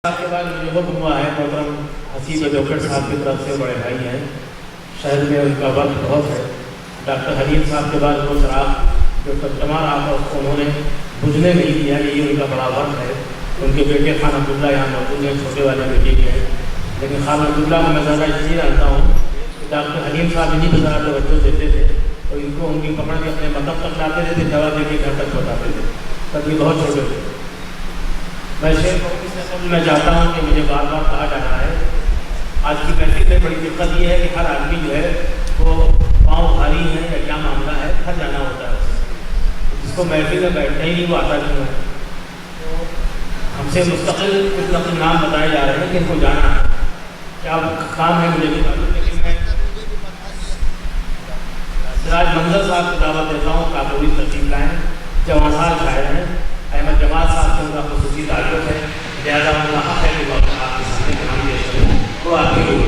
کے بعد جو حکم ہوا ہے محترم حسیب جوکر صاحب کی طرف سے بڑے بھائی ہیں، شہر میں ان کا وقت بہت ہے. ڈاکٹر حلیم صاحب کے بعد وہ چراغ جو ٹمٹما رہا تھا اس کو انہوں نے بجھنے نہیں دیا. یہ ان کا بڑا وقت ہے. ان کے بیٹے خان عبداللہ یہاں موجود ہیں، چھوٹے والے بیٹے کے ہیں، لیکن خان عبداللہ کو میں زیادہ اس لیے جانتا ہوں کہ ڈاکٹر حلیم صاحب انہیں کو زیادہ توجہ دیتے تھے اور ان کو ان کی پکڑ کے اپنے مطلب تک لاتے تھے، دوا دے کے گھر تک بتاتے تھے. تب یہ بہت چھوٹے تھے. میں شیخ میں چاہتا ہوں کہ مجھے بار بار کہا جا رہا ہے، آج کی محفل میں بڑی دقت یہ ہے کہ ہر آدمی جو ہے وہ پاؤں بھاری ہے یا کیا معاملہ ہے، تھک جانا ہوتا ہے. جس کو محفل میں بیٹھنا ہی نہیں وہ آتا کیوں ہے. ہم سے مستقل کچھ اپنے نام بتائے جا رہے ہیں کہ ان کو جانا ہے، کیا کام ہے مجھے بھی معلوم. لیکن میں سراج منظر صاحب کو دعوت دیتا ہوں کہ آپ پوری ترتیب لائیں. جوان صاحب شاعر ہیں، احمد جمال صاحب سے ان کا خصوصی تعلق ہے، لہٰذا ان کا حق ہے کہ وہ آپ کے سامنے کے نام پیش کریں. وہ آپ کی ہوگی.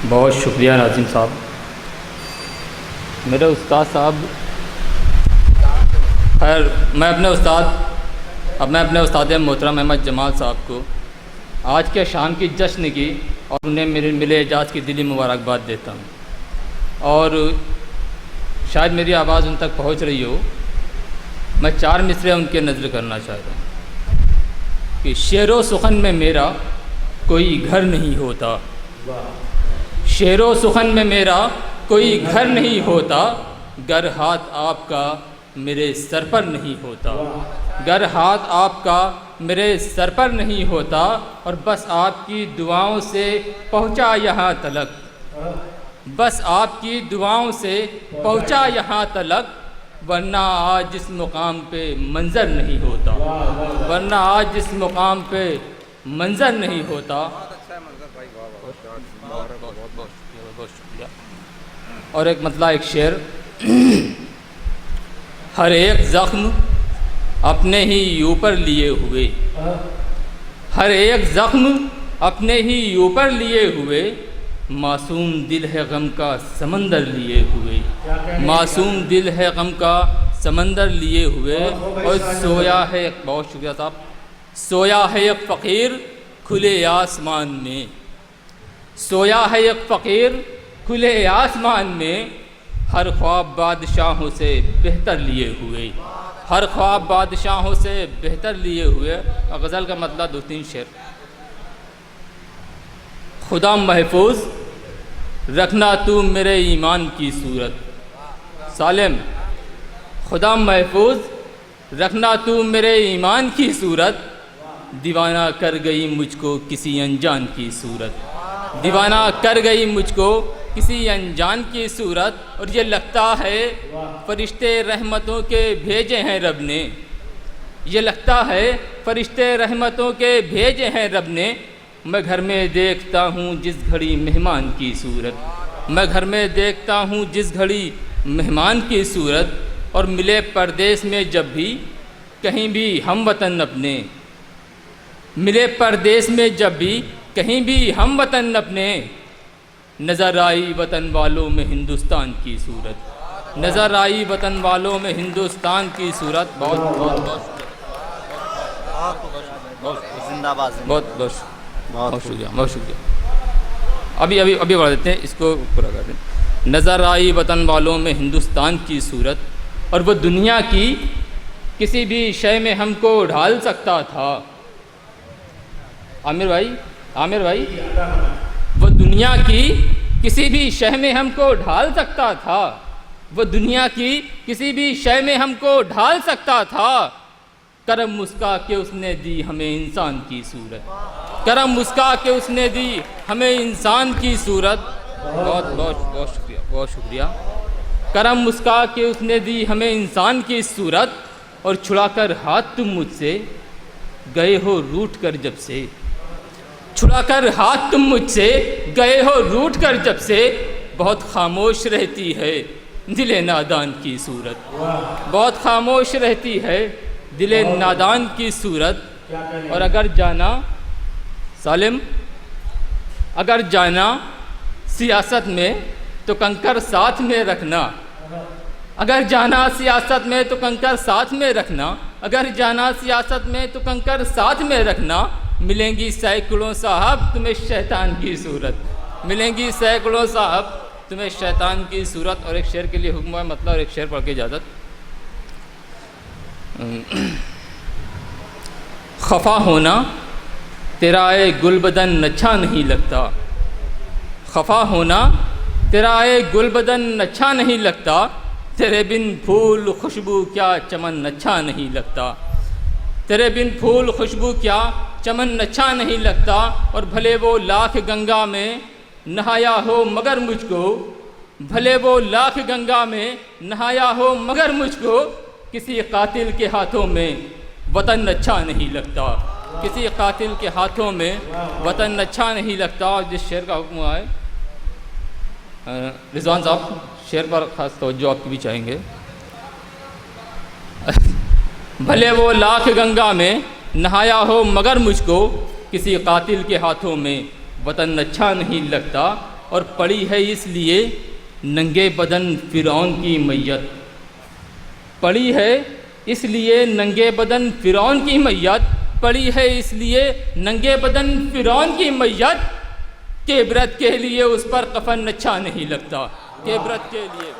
بہت شکریہ ناظم صاحب. میرے استاد صاحب، خیر میں اپنے استاد محترم احمد جمال صاحب کو آج کے شام کی جشن کی اور انہیں میرے ملے اعزاز کی دلی مبارکباد دیتا ہوں. اور شاید میری آواز ان تک پہنچ رہی ہو. میں 4 مصرعے ان کے نظر کرنا چاہتا ہوں کہ شعر و سخن میں میرا کوئی گھر نہیں ہوتا، شعر و سخن میں میرا کوئی گھر نہیں ہوتا، گر ہاتھ آپ کا میرے سر پر نہیں ہوتا، گر ہاتھ آپ کا میرے سر پر نہیں ہوتا، اور بس آپ کی دعاؤں سے پہنچا یہاں تلک، بس آپ کی دعاؤں سے پہنچا یہاں تلک، ورنہ آج جس مقام پہ منظر نہیں ہوتا، ورنہ آج جس مقام پہ منظر نہیں ہوتا. بہت شکریہ. اور ایک شعر. ہر ایک زخم اپنے ہی اوپر لیے ہوئے، ہر ایک زخم اپنے ہی اوپر لیے ہوئے، معصوم دل ہے غم کا سمندر لیے ہوئے، معصوم دل ہے غم کا سمندر لیے ہوئے. اور سویا ہے، بہت شکریہ صاحب، سویا ہے ایک فقیر کھلے آسمان میں، سویا ہے ایک فقیر کھلے آسمان میں، ہر خواب بادشاہوں سے بہتر لیے ہوئے، ہر خواب بادشاہوں سے بہتر لیے ہوئے. غزل کا مطلب 2-3 شعر. خدا محفوظ رکھنا تو میرے ایمان کی صورت، سالم خدا محفوظ رکھنا تو میرے ایمان کی صورت، دیوانہ کر گئی مجھ کو کسی انجان کی صورت، دیوانہ کر گئی مجھ کو کسی انجان کی صورت. اور یہ لگتا ہے فرشتے رحمتوں کے بھیجے ہیں رب نے، یہ لگتا ہے فرشتے رحمتوں کے بھیجے ہیں رب نے، میں گھر میں دیکھتا ہوں جس گھڑی مہمان کی صورت، میں گھر میں دیکھتا ہوں جس گھڑی مہمان کی صورت. اور ملے پردیس میں جب بھی کہیں بھی ہم وطن اپنے، ملے پردیس میں جب بھی کہیں بھی ہم وطن اپنے، نظر آئی وطن والوں میں ہندوستان کی صورت، نظر آئی وطن والوں میں ہندوستان کی صورت. بہت بہت بہت شکریہ، بہت شکریہ. ابھی بڑھا دیتے ہیں، اس کو پورا کر دیں. نظر آئی وطن والوں میں ہندوستان کی صورت، اور وہ دنیا کی کسی بھی شے میں ہم کو ڈھال سکتا تھا. عامر بھائی وہ دنیا کی کسی بھی شے میں ہم کو ڈھال سکتا تھا، وہ دنیا کی کسی بھی شے میں ہم کو ڈھال سکتا تھا، کرم مسکا کے اس نے دی ہمیں انسان کی صورت، کرم مسکا کے اس نے دی ہمیں انسان کی صورت. بہت بہت بہت شکریہ، بہت شکریہ. کرم مسکا کے اس نے دی ہمیں انسان کی صورت، اور چھڑا کر ہاتھ تم مجھ سے گئے ہو روٹ کر جب سے، چھڑا کر ہاتھ تم مجھ سے گئے ہو روٹ کر جب سے، بہت خاموش رہتی ہے دل نادان کی صورت، بہت خاموش رہتی ہے دل نادان کی صورت. اور اگر جانا سالم، اگر جانا سیاست میں تو کنکر ساتھ میں رکھنا، اگر جانا سیاست میں تو کنکر ساتھ میں رکھنا، اگر جانا سیاست میں تو کنکر ساتھ میں رکھنا، ملیں گی سینکڑوں صاحب تمہیں شیطان کی صورت، ملیں گی سینکڑوں صاحب تمہیں شیطان کی صورت۔ اور ایک شعر کے لیے حکم ہے مطلب، اور ایک شعر پڑھ کے اجازت۔ خفا ہونا تیرا اے گل بدن اچھا نہیں لگتا، خفا ہونا تیرا اے گل بدن اچھا نہیں لگتا، تیرے بن پھول خوشبو کیا چمن اچھا نہیں لگتا، تیرے بن پھول خوشبو کیا چمن اچھا نہیں لگتا، اور بھلے وہ لاکھ گنگا میں نہایا ہو مگر مجھ کو، بھلے وہ لاکھ گنگا میں نہایا ہو مگر مجھ کو، کسی قاتل کے ہاتھوں میں وطن اچھا نہیں لگتا، کسی قاتل کے ہاتھوں میں وطن اچھا نہیں لگتا۔ اور جس شعر کا حکم آئے رضوان صاحب شعر پر خاص توجہ آپ کی بھی چاہیں گے۔ بھلے وہ لاکھ گنگا میں نہایا ہو مگر مجھ کو، کسی قاتل کے ہاتھوں میں وطن اچھا نہیں لگتا، اور پڑی ہے اس لیے ننگے بدن فرعون کی میت، پڑی ہے اس لیے ننگے بدن فرعون کی میت، پڑی ہے اس لیے ننگے بدن فرعون کی میت، کہ عبرت کے لیے اس پر کفن اچھا نہیں لگتا، کہ عبرت کے لیے